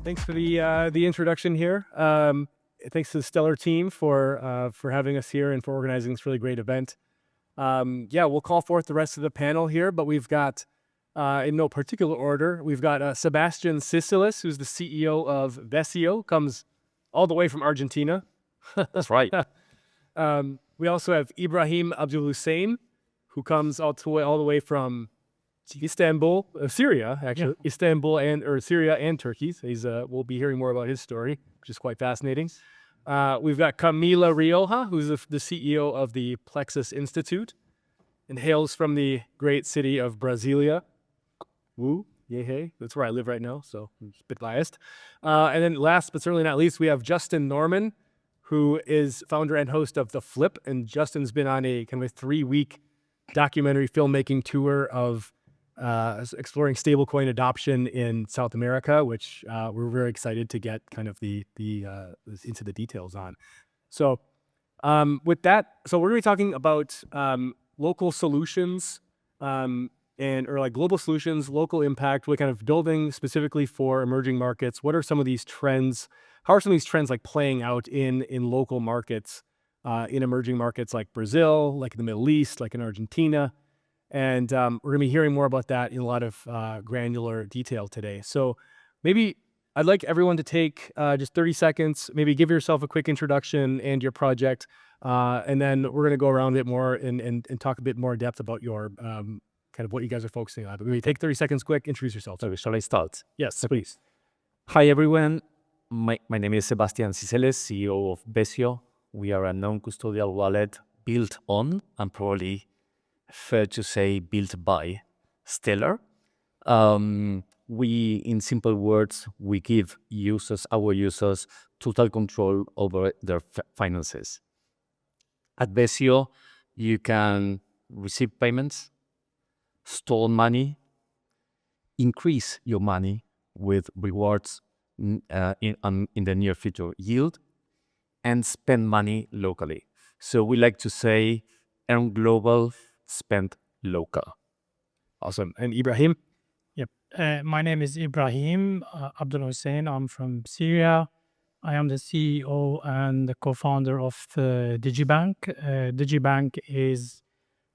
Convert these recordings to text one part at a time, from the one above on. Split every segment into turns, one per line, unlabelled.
Thanks for the introduction here. Thanks to the Stellar team for having us here and for organizing this really great event. Yeah, we'll call forth the rest of the panel here, but we've got, in no particular order, we've got Sebastian Siseles, who's the CEO of Vesseo, comes all the way from Argentina.
That's right.
We also have Ibrahim Abdul Hussein, who comes all the way from Istanbul, Syria, actually. Yeah. Istanbul or Syria and Turkey. So we'll be hearing more about his story, which is quite fascinating. We've got Camila Rioja, who's the CEO of the Plexus Institute and hails from the great city of Brasilia. Woo, yay, hey. That's where I live right now, so I'm a bit biased. And then last but certainly not least, we have Justin Norman, who is founder and host of The Flip. And Justin's been on a kind of a 3-week documentary filmmaking tour of exploring stablecoin adoption in South America, which we're very excited to get kind of the into the details on. So with that, so we're going to be talking about local solutions or like global solutions, local impact. We're kind of building specifically for emerging markets. What are some of these trends? How are some of these trends like playing out in local markets, in emerging markets like Brazil, like in the Middle East, like in Argentina? And we're going to be hearing more about that in a lot of granular detail today. So maybe I'd like everyone to take just 30 seconds, maybe give yourself a quick introduction and your project. And then we're going to go around a bit more and talk a bit more in depth about your kind of what you guys are focusing on. But maybe take 30 seconds quick, introduce yourself.
Okay, shall I start?
Yes, please.
Hi, everyone. My name is Sebastian Siseles, CEO of Vesseo. We are a non-custodial wallet built on and probably fair to say built by Stellar. We, in simple words, we give our users total control over their finances. At Vesseo, you can receive payments, store money, increase your money with rewards in the near future yield, and spend money locally. So we like to say earn global, spend local.
Awesome. And Ibrahim?
Yep. My name is Ibrahim Abdul Hussein. I'm from Syria. I am the CEO and the co-founder of Digibank. Digibank is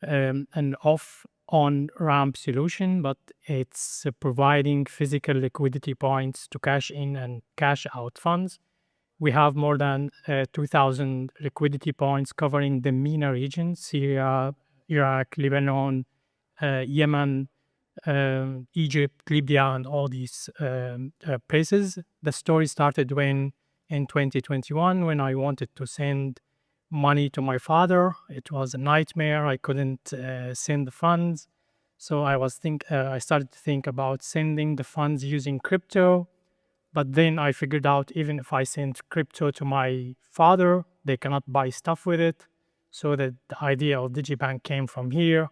an off-on-ramp solution, but it's providing physical liquidity points to cash in and cash out funds. We have more than 2,000 liquidity points covering the MENA region, Syria, Iraq, Lebanon, Yemen, Egypt, Libya, and all these places. The story started in 2021 when I wanted to send money to my father. It was a nightmare. I couldn't send the funds. So I started to think about sending the funds using crypto. But then I figured out even if I send crypto to my father, they cannot buy stuff with it. So the idea of Digibank came from here.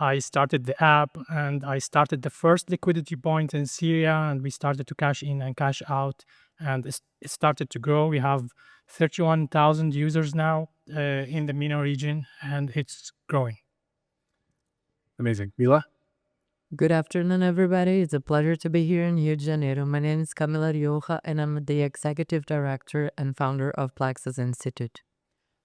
I started the app and I started the first liquidity point in Syria, and we started to cash in and cash out, and it started to grow. We have 31,000 users now in the MENA region, and it's growing.
Amazing. Mila?
Good afternoon, everybody. It's a pleasure to be here in Rio de Janeiro. My name is Camila, and I'm the executive director and founder of Plexus Institute.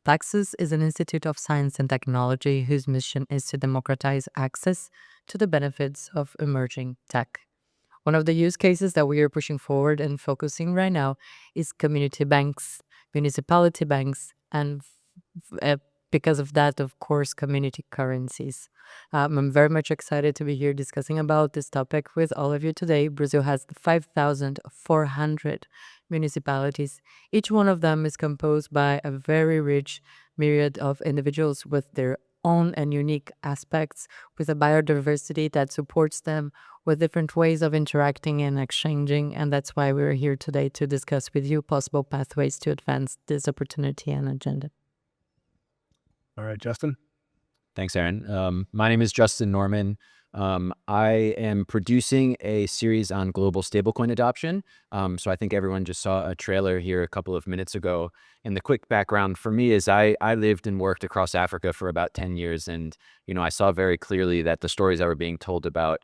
Plexus is an institute of science and technology whose mission is to democratize access to the benefits of emerging tech. One of the use cases that we are pushing forward and focusing right now is community banks, municipality banks, and because of that, of course, community currencies. I'm very much excited to be here discussing about this topic with all of you today. Brazil has 5,400 municipalities. Each one of them is composed by a very rich myriad of individuals with their own and unique aspects, with a biodiversity that supports them, with different ways of interacting and exchanging. And that's why we're here today to discuss with you possible pathways to advance this opportunity and agenda.
All right, Justin.
Thanks, Aaron. My name is Justin Norman. I am producing a series on global stablecoin adoption. So I think everyone just saw a trailer here a couple of minutes ago. And the quick background for me is I lived and worked across Africa for about 10 years. And, I saw very clearly that the stories that were being told about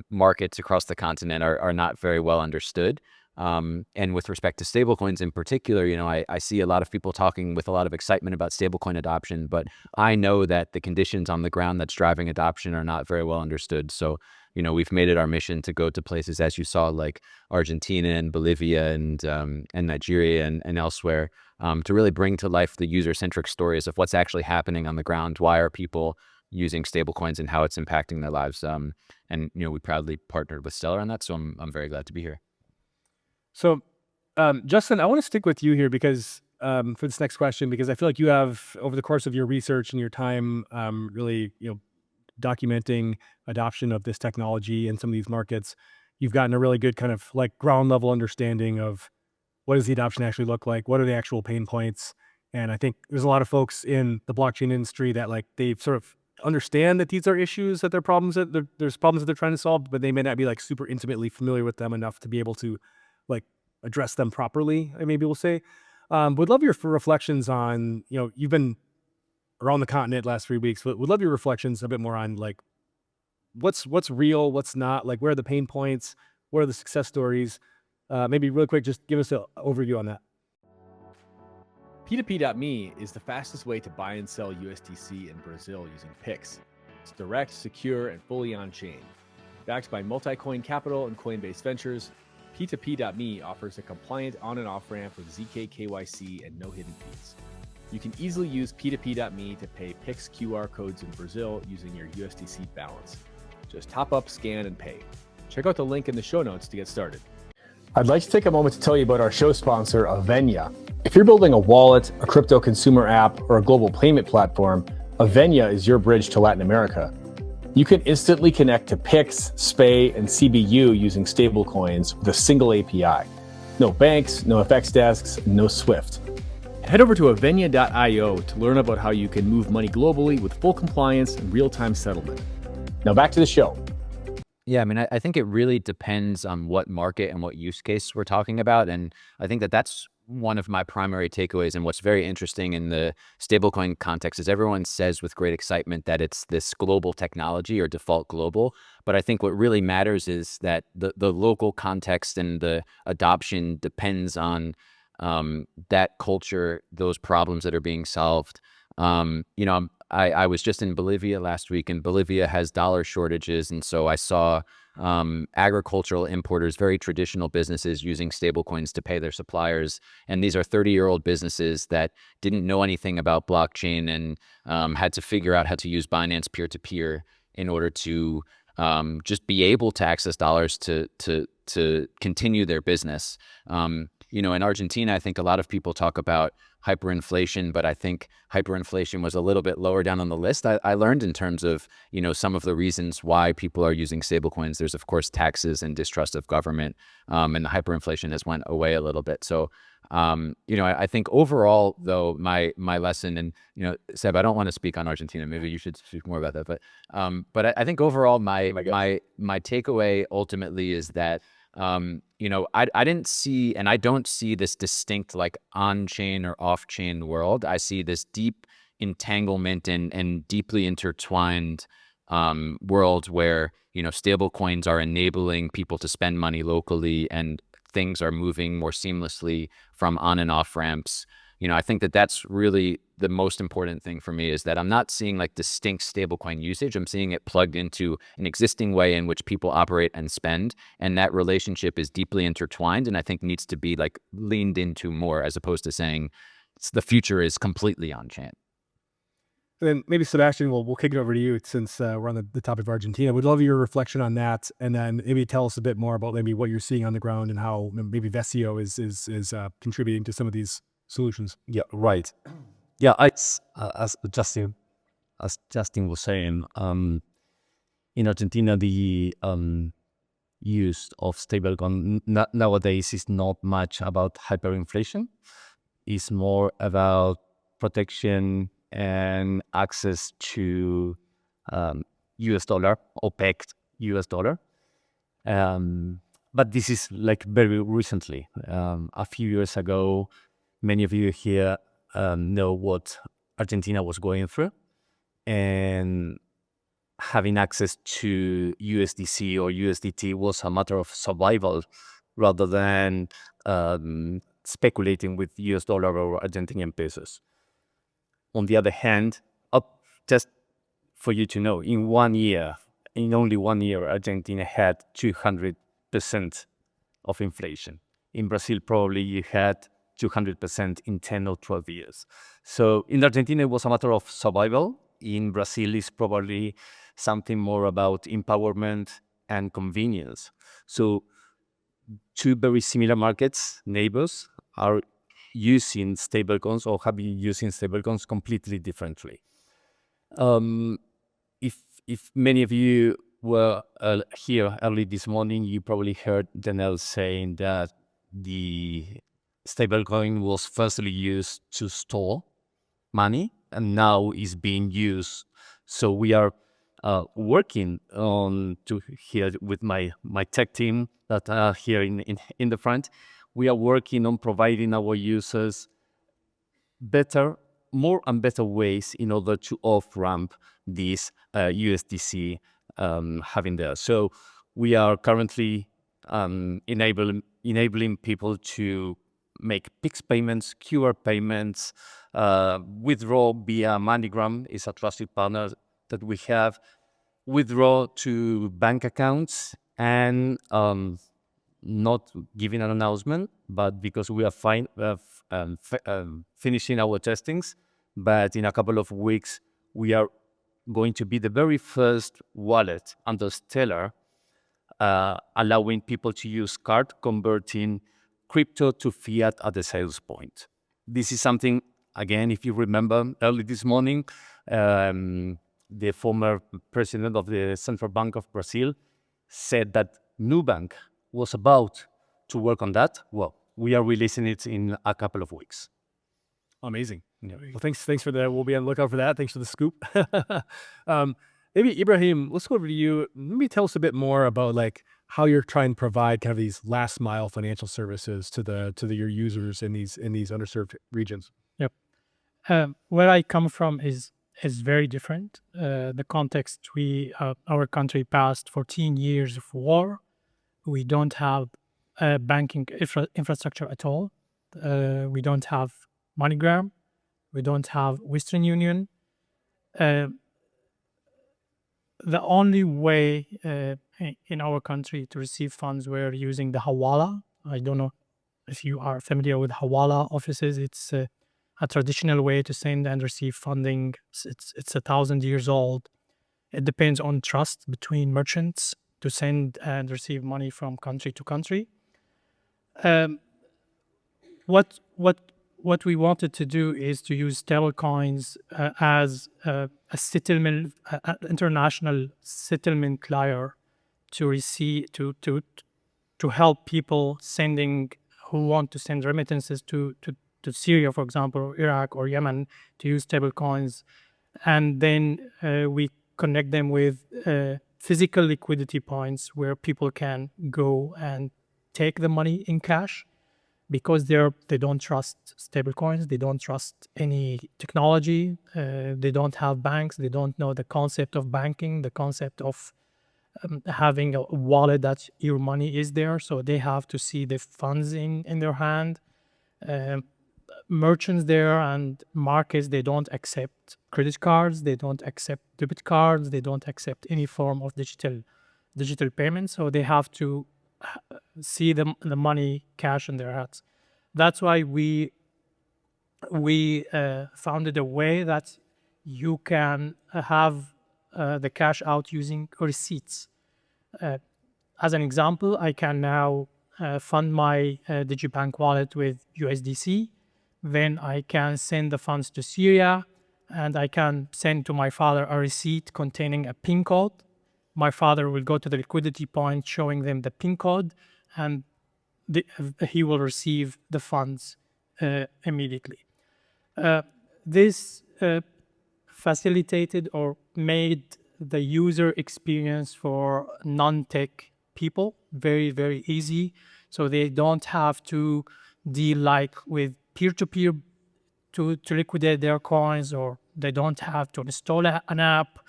markets across the continent are not very well understood. And with respect to stablecoins in particular, I see a lot of people talking with a lot of excitement about stablecoin adoption, but I know that the conditions on the ground that's driving adoption are not very well understood. So, we've made it our mission to go to places, as you saw, like Argentina and Bolivia and Nigeria and elsewhere, to really bring to life the user-centric stories of what's actually happening on the ground. Why are people using stablecoins and how it's impacting their lives? And we proudly partnered with Stellar on that, so I'm very glad to be here.
So, Justin, I want to stick with you here because for this next question, because I feel like you have, over the course of your research and your time, really, documenting adoption of this technology in some of these markets, you've gotten a really good kind of like ground level understanding of what does the adoption actually look like, what are the actual pain points, and I think there's a lot of folks in the blockchain industry that like they sort of understand that these are issues, that they're problems, that there's problems that they're trying to solve, but they may not be like super intimately familiar with them enough to be able to like address them properly, maybe we'll say. Would love your reflections on, you've been around the continent last 3 weeks, but would love your reflections a bit more on like what's real, what's not, like where are the pain points, what are the success stories? Maybe really quick, just give us an overview on that.
P2P.me is the fastest way to buy and sell USDC in Brazil using Pix. It's direct, secure, and fully on-chain. Backed by multi-coin capital and Coinbase Ventures, P2P.me offers a compliant on and off ramp with ZK KYC and no hidden fees. You can easily use P2P.me to pay Pix QR codes in Brazil using your USDC balance. Just top up, scan, and pay. Check out the link in the show notes to get started.
I'd like to take a moment to tell you about our show sponsor, Avenia. If you're building a wallet, a crypto consumer app, or a global payment platform, Avenia is your bridge to Latin America. You can instantly connect to Pix, SPAY, and CBU using stablecoins with a single API. No banks, no FX desks, no SWIFT.
Head over to avenia.io to learn about how you can move money globally with full compliance and real-time settlement.
Now back to the show.
Yeah, I mean, I think it really depends on what market and what use case we're talking about. And I think that that's one of my primary takeaways. And what's very interesting in the stablecoin context is everyone says with great excitement that it's this global technology or default global. But I think what really matters is that the local context and the adoption depends on that culture, those problems that are being solved. I was just in Bolivia last week, and Bolivia has dollar shortages. And so I saw agricultural importers, very traditional businesses, using stablecoins to pay their suppliers. And these are 30-year-old businesses that didn't know anything about blockchain and had to figure out how to use Binance peer-to-peer in order to just be able to access dollars to continue their business. In Argentina, I think a lot of people talk about hyperinflation, but I think hyperinflation was a little bit lower down on the list. I learned in terms of, some of the reasons why people are using stablecoins. There's, of course, taxes and distrust of government, and the hyperinflation has went away a little bit. So, I think overall, though, my lesson, and, Seb, I don't want to speak on Argentina. Maybe you should speak more about that. But I think overall, my takeaway ultimately is that, I didn't see, and I don't see this distinct like on-chain or off-chain world. I see this deep entanglement and deeply intertwined world where, stable coins are enabling people to spend money locally and things are moving more seamlessly from on and off ramps. I think that that's really the most important thing for me, is that I'm not seeing like distinct stablecoin usage. I'm seeing it plugged into an existing way in which people operate and spend. And that relationship is deeply intertwined and I think needs to be like leaned into more, as opposed to saying the future is completely on chain.
And then maybe Sebastian, we'll kick it over to you since we're on the topic of Argentina. We'd love your reflection on that, and then maybe tell us a bit more about maybe what you're seeing on the ground and how maybe Vesseo is contributing to some of these solutions.
Yeah, right. Yeah, as Justin was saying, in Argentina, the use of stablecoin nowadays is not much about hyperinflation. It's more about protection and access to US dollar, OPEC US dollar. But this is like very recently. A few years ago, many of you here know what Argentina was going through, and having access to USDC or USDT was a matter of survival, rather than speculating with US dollar or Argentinian pesos. On the other hand, just for you to know, in only 1 year, Argentina had 200% of inflation. In Brazil, probably you had 200% in 10 or 12 years. So in Argentina, it was a matter of survival. In Brazil, it's probably something more about empowerment and convenience. So two very similar markets, neighbors, are using stablecoins or have been using stablecoins completely differently. If many of you were here early this morning, you probably heard Daniel saying that the stablecoin was firstly used to store money and now is being used. So we are working on to here with my tech team that are here in the front. We are working on providing our users more and better ways in order to off-ramp this USDC having there. So we are currently enabling people to make PIX payments, QR payments, withdraw via MoneyGram is a trusted partner that we have, withdraw to bank accounts, and not giving an announcement, but because we are finishing our testings, but in a couple of weeks, we are going to be the very first wallet under Stellar, allowing people to use card converting crypto to fiat at the sales point. This is something, again, if you remember early this morning, the former president of the Central Bank of Brazil said that Nubank was about to work on that. Well, we are releasing it in a couple of weeks.
Amazing. Yeah. Well, thanks for that. We'll be on the lookout for that. Thanks for the scoop. Maybe Ibrahim, let's go over to you. Maybe tell us a bit more about like how you're trying to provide kind of these last mile financial services to your users in these underserved regions.
Yep. Where I come from is very different. The context our country passed 14 years of war. We don't have banking infrastructure at all. We don't have MoneyGram. We don't have Western Union. The only way in our country to receive funds were using the Hawala. I don't know if you are familiar with Hawala offices. It's a traditional way to send and receive funding. It's 1,000 years old. It depends on trust between merchants to send and receive money from country to country. What we wanted to do is to use stablecoins as a settlement, international settlement layer to receive to help people who want to send remittances to Syria, for example, or Iraq or Yemen, to use stablecoins, and then we connect them with physical liquidity points where people can go and take the money in cash, because they don't trust stablecoins, they don't trust any technology, they don't have banks, they don't know the concept of banking, the concept of having a wallet that your money is there, so they have to see the funds in their hand. Merchants there and markets, they don't accept credit cards, they don't accept debit cards, they don't accept any form of digital payment, so they have to see the money cash in their hands. That's why we founded a way that you can have the cash out using receipts. As an example, I can now fund my Digibank wallet with USDC. Then I can send the funds to Syria, and I can send to my father a receipt containing a PIN code. My father will go to the liquidity point showing them the PIN code, and he will receive the funds immediately. This facilitated or made the user experience for non-tech people very, very easy. So they don't have to deal like with peer-to-peer to liquidate their coins, or they don't have to install an app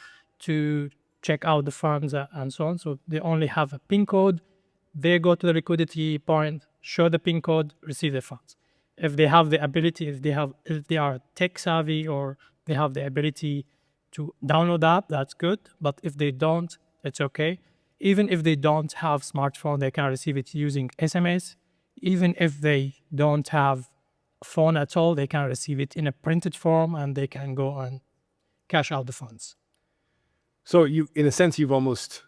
to check out the funds and so on. So they only have a PIN code. they go to the liquidity point, show the PIN code, receive the funds. If they have the ability, if they are tech savvy or they have the ability to download the app, that's good. But if they don't, it's okay. Even if they don't have smartphone, they can receive it using SMS. Even if they don't have phone at all, they can receive it in a printed form and they can go and cash out the funds.
So you, in a sense, you've almost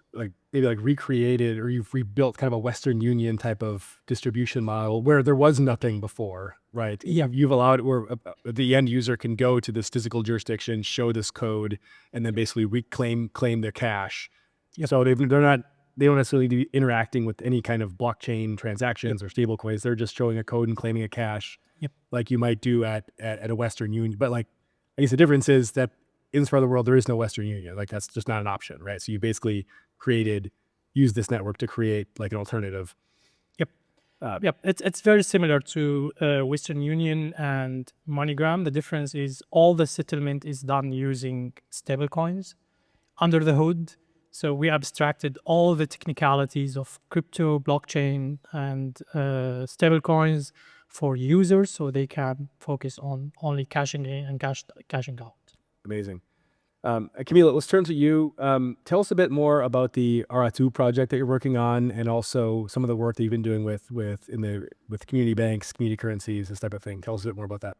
maybe recreated, or you've rebuilt kind of a Western Union type of distribution model where there was nothing before, right?
Yeah.
You've allowed where the end user can go to this physical jurisdiction, show this code, and then basically claim their cash.
Yep.
So they don't necessarily be interacting with any kind of blockchain transactions or stable coins. They're just showing a code and claiming a cash, like you might do at a Western Union. But I guess the difference is that in this part of the world, there is no Western Union. That's just not an option, right? So you basically used this network to create an alternative.
Yep, it's very similar to Western Union and MoneyGram. The difference is all the settlement is done using stablecoins under the hood. So we abstracted all the technicalities of crypto, blockchain, and stablecoins for users, so they can focus on only cashing in and cashing out.
Amazing. Camila, let's turn to you. Tell us a bit more about the Aratu project that you're working on, and also some of the work that you've been doing with community banks, community currencies, this type of thing. Tell us a bit more about that.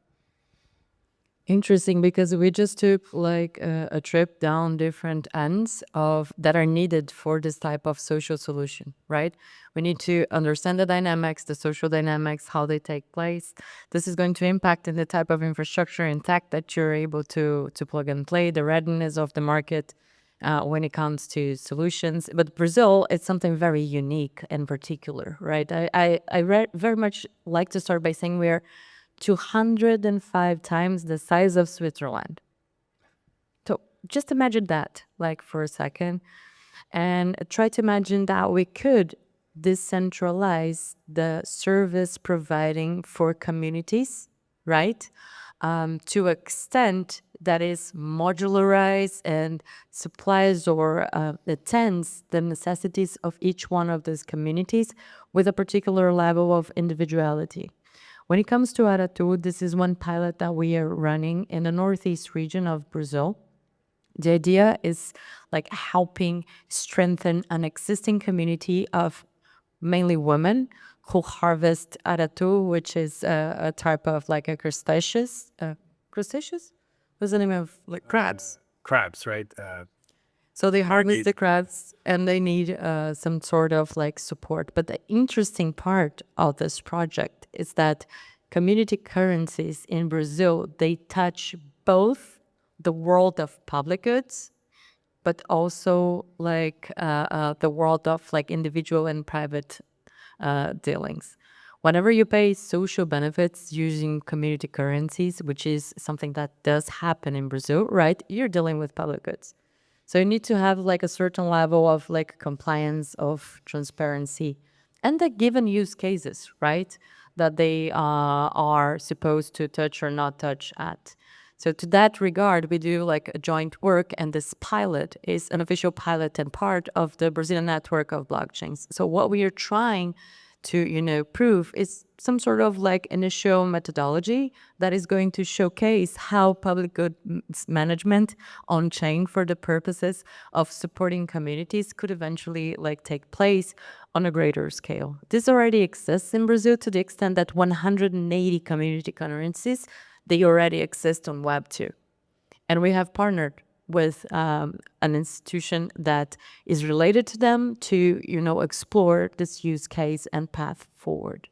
Interesting, because we just took a trip down different ends that are needed for this type of social solution, right? We need to understand the dynamics, the social dynamics, how they take place. This is going to impact in the type of infrastructure and tech that you're able to plug and play, the readiness of the market when it comes to solutions. But Brazil, it's something very unique and particular, right? I very much like to start by saying we're 205 times the size of Switzerland. So just imagine that, for a second, and try to imagine that we could decentralize the service providing for communities, right? To extent that is modularized and supplies or attends the necessities of each one of these communities with a particular level of individuality. When it comes to Aratu, this is one pilot that we are running in the northeast region of Brazil. The idea is helping strengthen an existing community of mainly women who harvest Aratu, which is a type of a crustaceous. Crustaceous? What's the name of crabs?
Crabs, right?
So they harvest the crabs and they need some sort of support. But the interesting part of this project is that community currencies in Brazil, they touch both the world of public goods, but also the world of individual and private dealings. Whenever you pay social benefits using community currencies, which is something that does happen in Brazil, right? You're dealing with public goods. So you need to have a certain level of compliance, of transparency, and the given use cases, right? That they are supposed to touch or not touch at. So to that regard, we do a joint work, and this pilot is an official pilot and part of the Brazilian network of blockchains. So what we are trying to prove is some sort of initial methodology that is going to showcase how public goods management on chain for the purposes of supporting communities could eventually take place on a greater scale. This already exists in Brazil to the extent that 180 community currencies, they already exist on Web2. And we have partnered with an institution that is related to them to, explore this use case and path forward.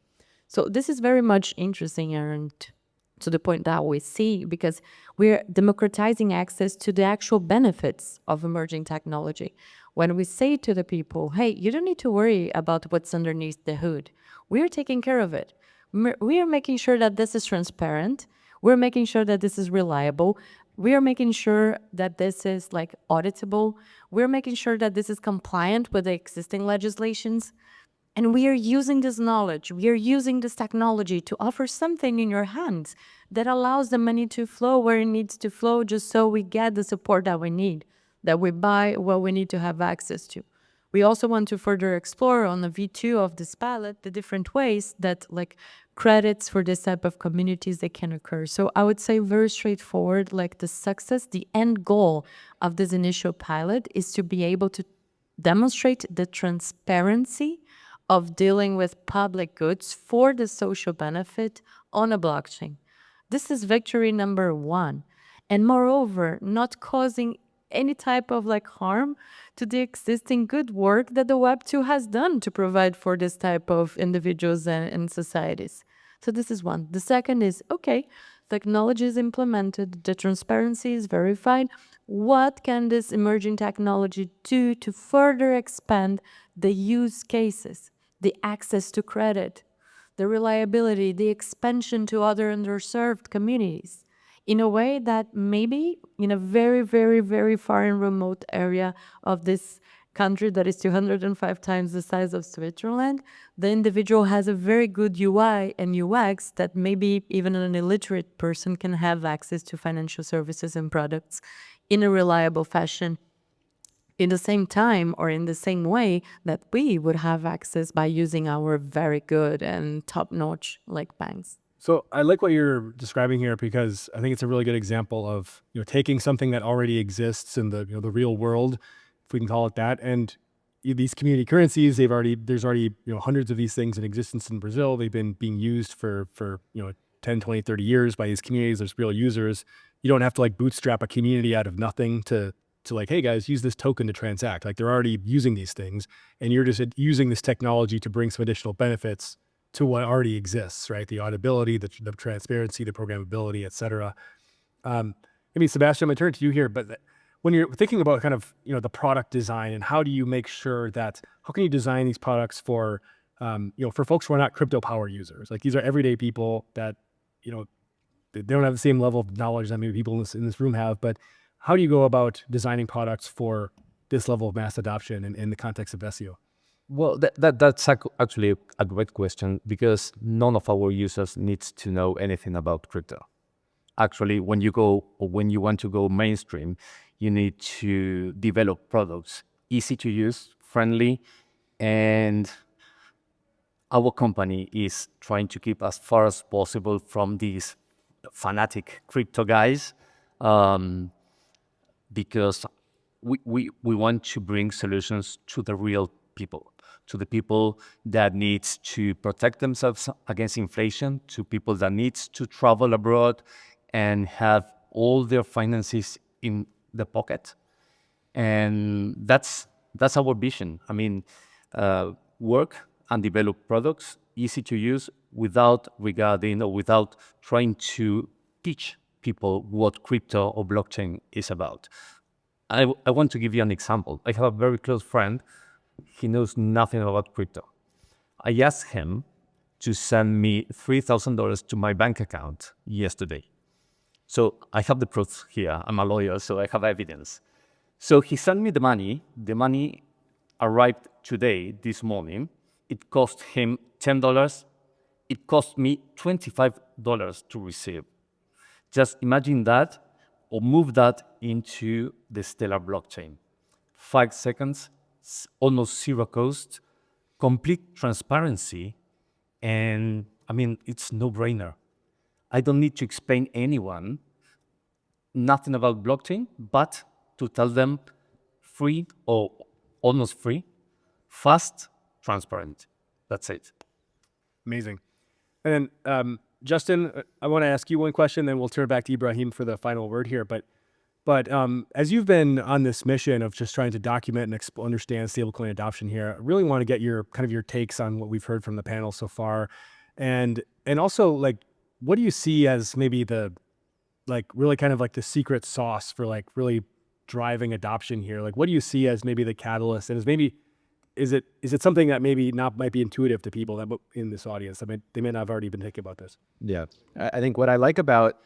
So this is very much interesting, Aaron, to the point that we see, because we're democratizing access to the actual benefits of emerging technology. When we say to the people, hey, you don't need to worry about what's underneath the hood. We're taking care of it. We are making sure that this is transparent. We're making sure that this is reliable. We are making sure that this is auditable. We're making sure that this is compliant with the existing legislations. And we are using this knowledge, we are using this technology to offer something in your hands that allows the money to flow where it needs to flow, just so we get the support that we need, that we buy what we need to have access to. We also want to further explore on the V2 of this pilot the different ways that like credits for this type of communities they can occur. So I would say very straightforward, like the success, the end goal of this initial pilot is to be able to demonstrate the transparency of dealing with public goods for the social benefit on a blockchain. This is victory number one. And moreover, not causing any type of like harm to the existing good work that the Web2 has done to provide for this type of individuals and societies. So this is one. The second is, okay, technology is implemented, the transparency is verified. What can this emerging technology do to further expand the use cases, the access to credit, the reliability, the expansion to other underserved communities in a way that maybe in a very, very, very far and remote area of this country that is 205 times the size of Switzerland, the individual has a very good UI and UX that maybe even an illiterate person can have access to financial services and products in a reliable fashion in the same time or in the same way that we would have access by using our very good and top-notch like banks.
So I like what you're describing here because I think it's a really good example of taking something that already exists in the the real world, if we can call it that, and these community currencies. There's already hundreds of these things in existence in Brazil. They've been being used for 10, 20, 30 years by these communities. There's real users. You don't have to like bootstrap a community out of nothing to like, hey guys, use this token to transact. Like they're already using these things, and you're just using this technology to bring some additional benefits to what already exists, right? The auditability, the transparency, the programmability, et cetera. Maybe Sebastian, I'm gonna turn to you here, but when you're thinking about kind of, the product design and how do you make sure that, how can you design these products for, for folks who are not crypto power users? Like these are everyday people that, they don't have the same level of knowledge that maybe people in this room have, but how do you go about designing products for this level of mass adoption in the context of Vesseo?
Well, that's actually a great question because none of our users needs to know anything about crypto. Actually, when you want to go mainstream, you need to develop products easy to use, friendly, and our company is trying to keep as far as possible from these fanatic crypto guys, because we want to bring solutions to the real people, to the people that needs to protect themselves against inflation, to people that needs to travel abroad and have all their finances in the pocket. And that's our vision. I mean, work and develop products easy to use without trying to teach people what crypto or blockchain is about. I want to give you an example. I have a very close friend. He knows nothing about crypto. I asked him to send me $3,000 to my bank account yesterday. So I have the proof here. I'm a lawyer, so I have evidence. So he sent me the money. The money arrived today, this morning. It cost him $10. It cost me $25 to receive. Just imagine that, or move that into the Stellar blockchain. 5 seconds, almost zero cost, complete transparency, and I mean, it's no-brainer. I don't need to explain anyone nothing about blockchain, but to tell them free or almost free, fast, transparent. That's it.
Amazing. And then Justin, I want to ask you one question, then we'll turn it back to Ibrahim for the final word here. But as you've been on this mission of just trying to document and understand stablecoin adoption here, I really want to get your takes on what we've heard from the panel so far, and also like, what do you see as maybe the really kind of like the secret sauce for like really driving adoption here? Like, what do you see as maybe the catalyst, and is it something that might be intuitive to people that in this audience? I mean, they may not have already been thinking about this.
Yeah, I think what I like about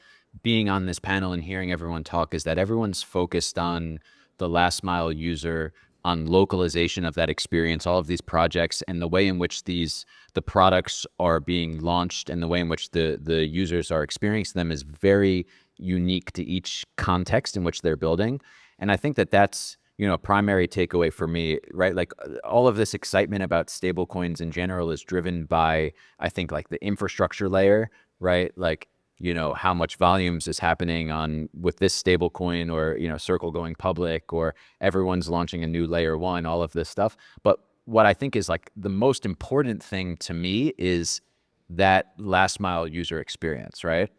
being on this panel and hearing everyone talk is that everyone's focused on the last mile user, on localization of that experience, all of these projects, and the way in which the products are being launched and the way in which the users are experiencing them is very unique to each context in which they're building. And I think that that's primary takeaway for me, right? Like all of this excitement about stablecoins in general is driven by, I think, like the infrastructure layer, right? Like, how much volumes is happening with this stablecoin, or, Circle going public, or everyone's launching a new layer one, all of this stuff. But what I think is like the most important thing to me is that last mile user experience, right?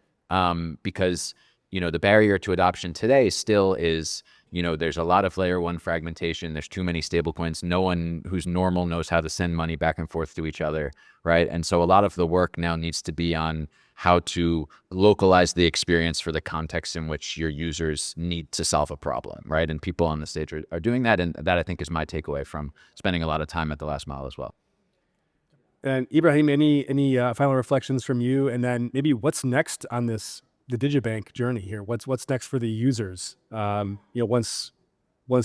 Because, the barrier to adoption today still is, there's a lot of layer one fragmentation. There's too many stablecoins. No one who's normal knows how to send money back and forth to each other, right? And so a lot of the work now needs to be on how to localize the experience for the context in which your users need to solve a problem, right? And people on the stage are doing that. And that, I think, is my takeaway from spending a lot of time at the last mile as well.
And Ibrahim, any final reflections from you? And then maybe what's next on the Digibank journey here? What's next for the users? Once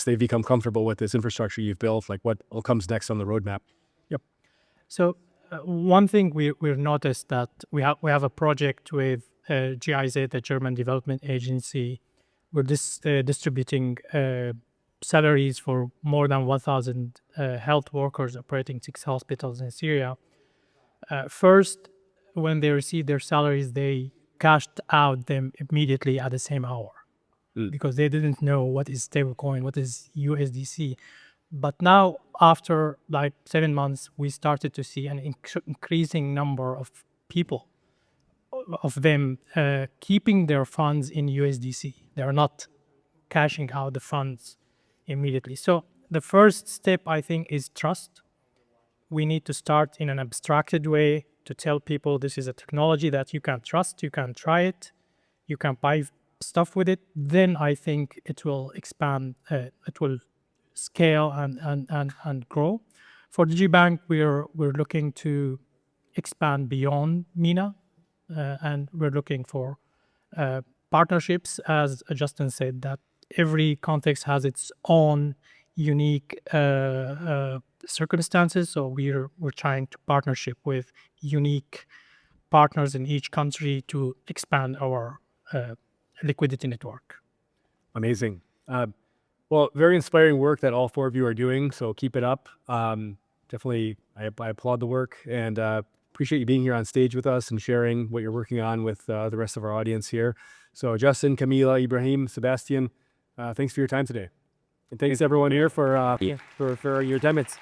they've become comfortable with this infrastructure you've built, like what comes next on the roadmap?
Yep. So one thing we've noticed that we have a project with GIZ, the German Development Agency. We're distributing salaries for more than 1,000 health workers operating 6 hospitals in Syria. First, when they received their salaries, they cashed out them immediately at the same hour because they didn't know what is stablecoin, what is USDC. But now, after like 7 months, we started to see an increasing number of people, of them keeping their funds in USDC. They are not cashing out the funds immediately. So the first step, I think, is trust. We need to start in an abstracted way to tell people this is a technology that you can trust, you can try it, you can buy stuff with it. Then I think it will expand, it will scale and grow. For Digibank, we're looking to expand beyond MENA, and we're looking for partnerships. As Justin said, that every context has its own unique circumstances. So we're trying to partnership with unique partners in each country to expand our liquidity network.
Amazing. Well, very inspiring work that all four of you are doing. So keep it up. Definitely, I applaud the work, and appreciate you being here on stage with us and sharing what you're working on with the rest of our audience here. So Justin, Camila, Ibrahim, Sebastian, thanks for your time today. And thanks everyone here for your attendance.